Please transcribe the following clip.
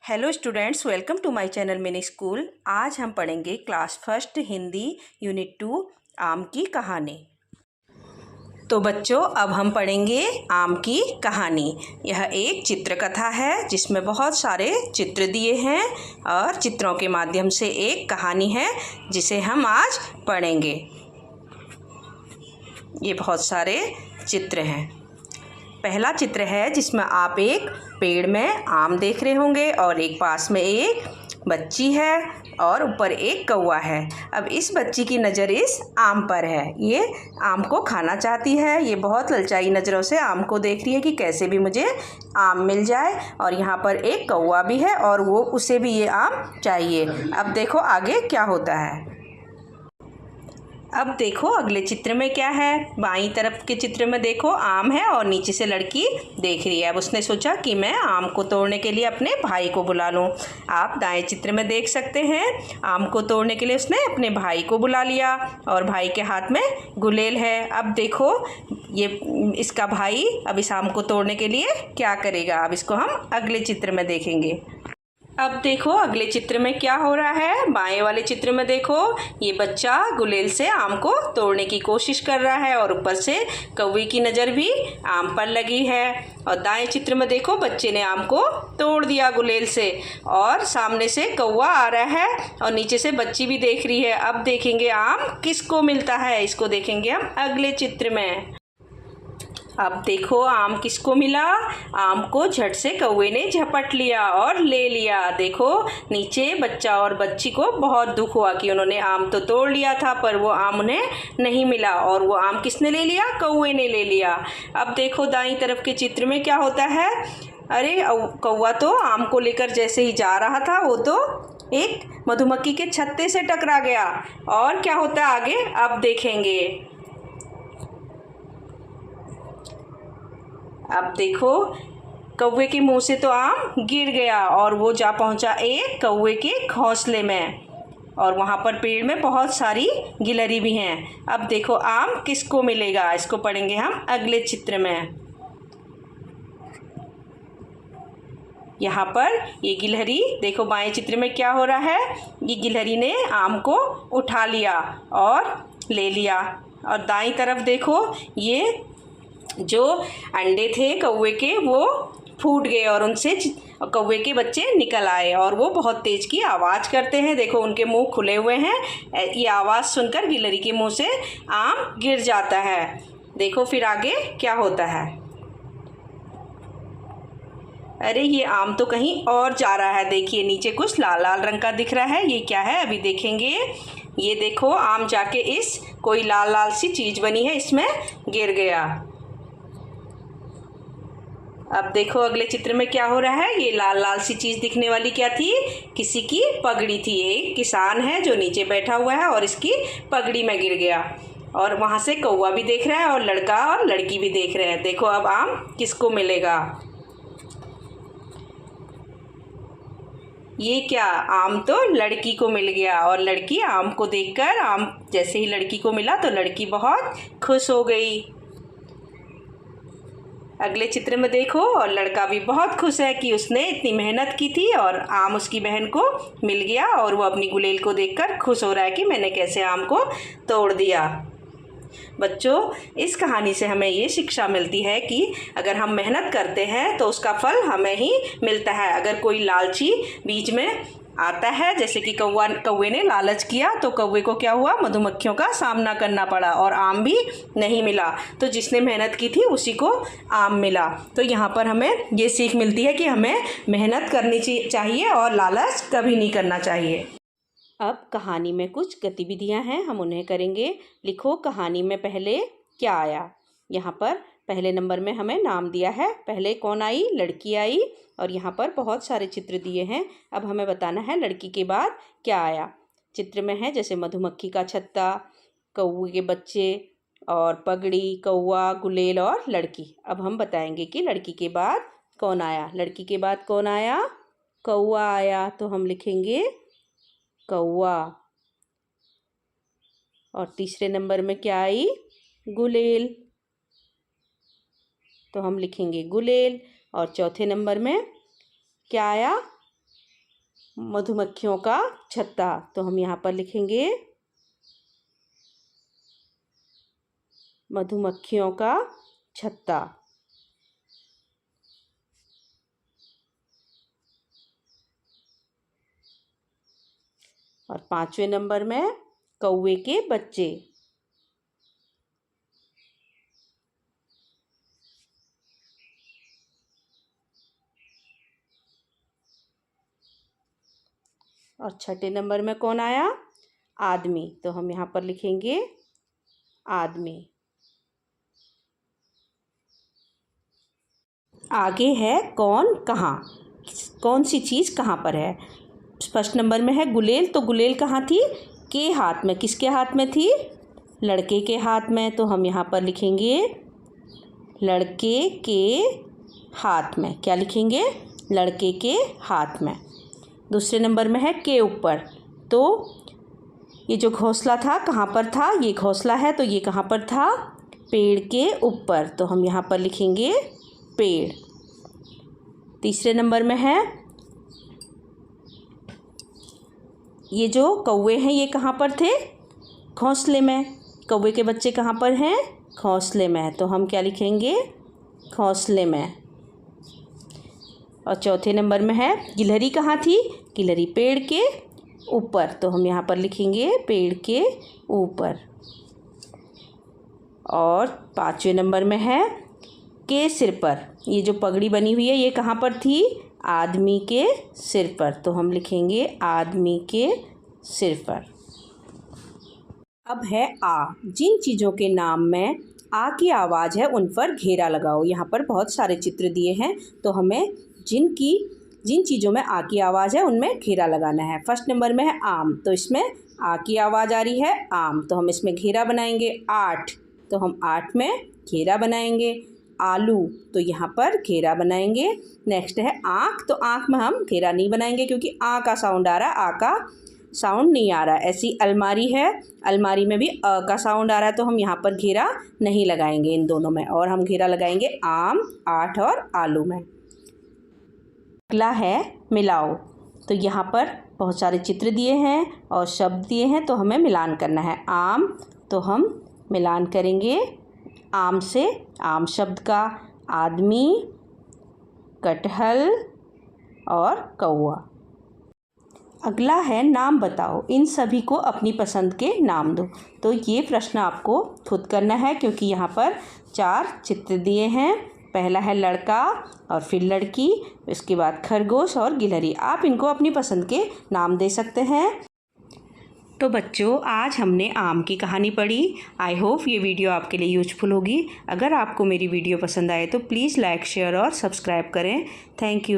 Hello students, welcome to my channel mini school. आज हम पढ़ेंगे क्लास फर्स्ट हिंदी यूनिट 2 आम की कहानी। तो बच्चों, अब हम पढ़ेंगे आम की कहानी। यह एक चित्रकथा है जिसमें बहुत सारे चित्र दिए हैं और चित्रों के माध्यम से एक कहानी है जिसे हम आज पढ़ेंगे। ये बहुत सारे चित्र हैं। पहला चित्र है जिसमें आप एक पेड़ में आम देख रहे होंगे और एक पास में एक बच्ची है और ऊपर एक कौवा है। अब इस बच्ची की नज़र इस आम पर है। ये आम को खाना चाहती है। ये बहुत ललचाई नज़रों से आम को देख रही है कि कैसे भी मुझे आम मिल जाए। और यहाँ पर एक कौवा भी है और वो उसे भी ये आम चाहिए। अब देखो आगे क्या होता है। अब देखो अगले चित्र में क्या है। बाईं तरफ के चित्र में देखो आम है और नीचे से लड़की देख रही है। अब उसने सोचा कि मैं आम को तोड़ने के लिए अपने भाई को बुला लूं। आप दाएं चित्र में देख सकते हैं आम को तोड़ने के लिए उसने अपने भाई को बुला लिया और भाई के हाथ में गुलेल है। अब देखो ये इसका भाई अब इस आम को तोड़ने के लिए क्या करेगा। अब इसको हम अगले चित्र में देखेंगे। अब देखो अगले चित्र में क्या हो रहा है। बाएं वाले चित्र में देखो ये बच्चा गुलेल से आम को तोड़ने की कोशिश कर रहा है और ऊपर से कौवे की नज़र भी आम पर लगी है। और दाएं चित्र में देखो बच्चे ने आम को तोड़ दिया गुलेल से और सामने से कौवा आ रहा है और नीचे से बच्ची भी देख रही है। अब देखेंगे आम किसको मिलता है, इसको देखेंगे हम अगले चित्र में। अब देखो आम किसको मिला। आम को झट से कौवे ने झपट लिया और ले लिया। देखो नीचे बच्चा और बच्ची को बहुत दुख हुआ कि उन्होंने आम तो तोड़ लिया था पर वो आम उन्हें नहीं मिला और वो आम किसने ले लिया, कौवे ने ले लिया। अब देखो दाईं तरफ के चित्र में क्या होता है। अरे कौवा तो आम को लेकर जैसे ही जा रहा था वो तो एक मधुमक्खी के छत्ते से टकरा गया। और क्या होता है आगे अब देखेंगे। अब देखो कौवे के मुंह से तो आम गिर गया और वो जा पहुंचा एक कौवे के घोंसले में और वहां पर पेड़ में बहुत सारी गिलहरी भी हैं। अब देखो आम किसको मिलेगा, इसको पढ़ेंगे हम अगले चित्र में। यहाँ पर ये गिलहरी देखो बाएं चित्र में क्या हो रहा है। ये गिलहरी ने आम को उठा लिया और ले लिया। और दाईं तरफ देखो ये जो अंडे थे कौवे के वो फूट गए और उनसे कौवे के बच्चे निकल आए और वो बहुत तेज की आवाज़ करते हैं। देखो उनके मुंह खुले हुए हैं। ये आवाज़ सुनकर गिलहरी के मुंह से आम गिर जाता है। देखो फिर आगे क्या होता है। अरे ये आम तो कहीं और जा रहा है। देखिए नीचे कुछ लाल लाल रंग का दिख रहा है। ये क्या है अभी देखेंगे। ये देखो आम जाके इस कोई लाल लाल सी चीज़ बनी है इसमें गिर गया। अब देखो अगले चित्र में क्या हो रहा है। ये लाल लाल सी चीज़ दिखने वाली क्या थी, किसी की पगड़ी थी। एक किसान है जो नीचे बैठा हुआ है और इसकी पगड़ी में गिर गया और वहाँ से कौवा भी देख रहा है और लड़का और लड़की भी देख रहे हैं। देखो अब आम किसको मिलेगा। ये क्या, आम तो लड़की को मिल गया और लड़की आम को देखकर आम जैसे ही लड़की को मिला तो लड़की बहुत खुश हो गई। अगले चित्र में देखो और लड़का भी बहुत खुश है कि उसने इतनी मेहनत की थी और आम उसकी बहन को मिल गया और वो अपनी गुलेल को देखकर खुश हो रहा है कि मैंने कैसे आम को तोड़ दिया। बच्चों इस कहानी से हमें ये शिक्षा मिलती है कि अगर हम मेहनत करते हैं तो उसका फल हमें ही मिलता है। अगर कोई लालची बीच में आता है, जैसे कि कौवे ने लालच किया तो कौवे को क्या हुआ, मधुमक्खियों का सामना करना पड़ा और आम भी नहीं मिला। तो जिसने मेहनत की थी उसी को आम मिला। तो यहाँ पर हमें ये सीख मिलती है कि हमें मेहनत करनी चाहिए और लालच कभी नहीं करना चाहिए। अब कहानी में कुछ गतिविधियाँ हैं, हम उन्हें करेंगे। लिखो कहानी में पहले क्या आया। यहाँ पर पहले नंबर में हमें नाम दिया है। पहले कौन आई, लड़की आई और यहाँ पर बहुत सारे चित्र दिए हैं। अब हमें बताना है लड़की के बाद क्या आया। चित्र में है जैसे मधुमक्खी का छत्ता, कौवे के बच्चे और पगड़ी, कौवा, गुलेल और लड़की। अब हम बताएंगे कि लड़की के बाद कौन आया। लड़की के बाद कौन आया, कौवा आया। तो हम लिखेंगे कौवा। और तीसरे नंबर में क्या आई, गुलेल। तो हम लिखेंगे गुलेल। और चौथे नंबर में क्या आया, मधुमक्खियों का छत्ता, तो हम यहाँ पर लिखेंगे मधुमक्खियों का छत्ता। और 5वें नंबर में कौवे के बच्चे। और 6ठे नंबर में कौन आया? आदमी, तो हम यहाँ पर लिखेंगे आदमी। आगे है कौन कहाँ, कौन सी चीज़ कहाँ पर है। फर्स्ट नंबर में है गुलेल, तो गुलेल कहाँ थी? के हाथ में। किसके हाथ में थी? लड़के के हाथ में, तो हम यहाँ पर लिखेंगे लड़के के हाथ में। क्या लिखेंगे? लड़के के हाथ में। दूसरे नंबर में है के ऊपर, तो ये जो घोंसला था कहाँ पर था? ये घोंसला है, तो ये कहाँ पर था? पेड़ के ऊपर, तो हम यहाँ पर लिखेंगे पेड़। तीसरे नंबर में है ये जो कौवे हैं, ये कहाँ पर थे? घोंसले में। कौवे के बच्चे कहाँ पर हैं? घोंसले में, तो हम क्या लिखेंगे? घोंसले में। और चौथे नंबर में है गिलहरी, कहाँ थी? गिलहरी पेड़ के ऊपर, तो हम यहाँ पर लिखेंगे पेड़ के ऊपर। और 5वें नंबर में है के सिर पर, ये जो पगड़ी बनी हुई है ये कहाँ पर थी? आदमी के सिर पर, तो हम लिखेंगे आदमी के सिर पर। अब है आ। जिन चीज़ों के नाम में आ की आवाज़ है उन पर घेरा लगाओ। यहाँ पर बहुत सारे चित्र दिए हैं, तो हमें जिन चीज़ों में आ की आवाज़ है उनमें घेरा लगाना है। फर्स्ट नंबर में है आम, तो इसमें आ की आवाज़ आ रही है आम, तो हम इसमें घेरा बनाएंगे। 8, तो हम 8 में घेरा बनाएंगे। आलू, तो यहाँ पर घेरा बनाएंगे। नेक्स्ट है आँख, तो आँख में हम घेरा नहीं बनाएंगे क्योंकि आ का साउंड आ रहा है, आ का साउंड नहीं आ रहा है। ऐसी अलमारी है, अलमारी में भी अ का साउंड आ रहा है, तो हम यहाँ पर घेरा नहीं लगाएंगे इन दोनों में, और हम घेरा लगाएंगे आम, 8 और आलू में। अगला है मिलाओ, तो यहाँ पर बहुत सारे चित्र दिए हैं और शब्द दिए हैं, तो हमें मिलान करना है। आम, तो हम मिलान करेंगे आम से आम शब्द का, आदमी, कटहल और कौवा। अगला है नाम बताओ, इन सभी को अपनी पसंद के नाम दो। तो ये प्रश्न आपको खुद करना है क्योंकि यहाँ पर 4 चित्र दिए हैं। पहला है लड़का और फिर लड़की, इसके बाद खरगोश और गिलहरी। आप इनको अपनी पसंद के नाम दे सकते हैं। तो बच्चों, आज हमने आम की कहानी पढ़ी। आई होप ये वीडियो आपके लिए यूजफुल होगी। अगर आपको मेरी वीडियो पसंद आए तो प्लीज़ लाइक, शेयर और सब्सक्राइब करें। Thank you.